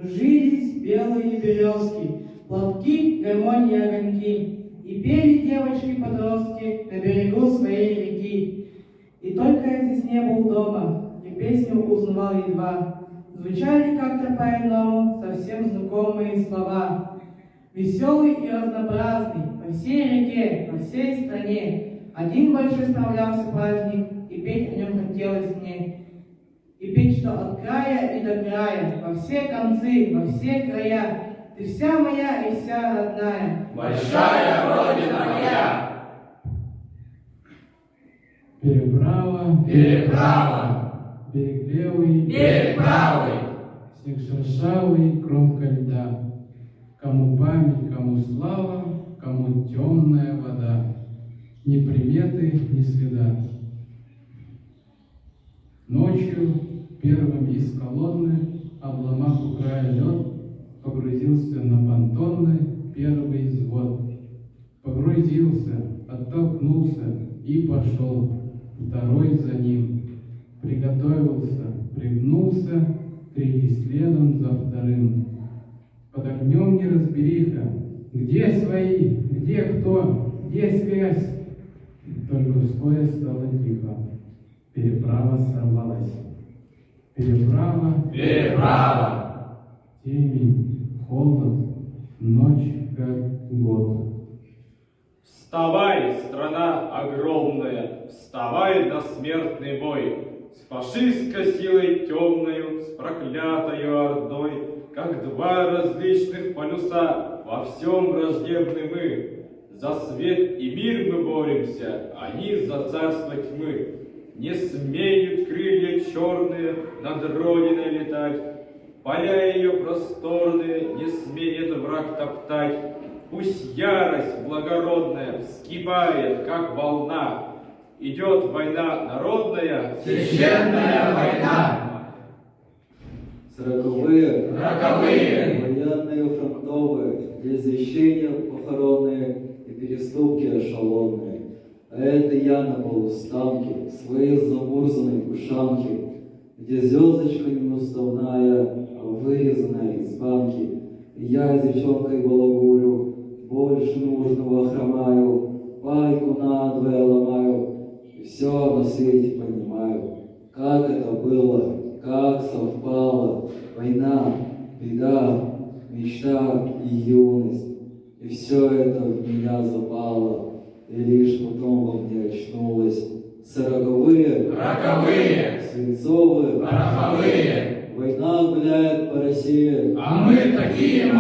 Кружились белые березки, платки, гармонии, огоньки, и пели девочки-подростки на берегу своей реки. И только я здесь не был дома, и песню узнавал едва. Звучали как-то по-иному совсем знакомые слова. Веселый и разнообразный, по всей реке, по всей стране. Один большой справлялся праздник, и петь о нем хотелось мне. И петь, что от края и до края, во все концы, во все края, ты вся моя и вся родная. Большая Родина моя! Переправа, Переправа, берег левый, берег правый, снег шершавый, кромка льда. Кому память, кому слава, кому темная вода. Ни приметы, ни следа. Ночью первым из колонны, обломав у края лед, погрузился на понтонны первый взвод. Погрузился, оттолкнулся и пошел, второй за ним. Приготовился, пригнулся, третий следом за вторым. Под огнем неразбериха, где свои, где кто, где связь? Только вскоре стало тихо, переправа сорвалась. Переправа, переправа, темень, холод, ночь как год. Вставай, страна огромная, вставай на смертный бой, с фашистской силой темною, с проклятою ордой, как два различных полюса, во всем враждебны мы. За свет и мир мы боремся, они за царство тьмы. Не смеют крылья черные над родиной летать, поля ее просторные не смеет враг топтать. Пусть ярость благородная вскипает, как волна. Идет война народная, священная война. Сороковые, Роковые, военные фронтовые, для извещения похоронные и переступки эшелонные. А это я на полустанке, своей замурзанной ушанки, где звездочка неуставная, вырезанная из банки. И я девчонкой балагурю, больше нужного хромаю, пайку надвое ломаю, и все на свете понимаю. Как это было, как совпало, война, беда, мечта и юность. И все это в меня запало, и лишь потом во мне очнулось. Сороковые, роковые, свинцовые, пороховые, война гуляет по России. а мы такие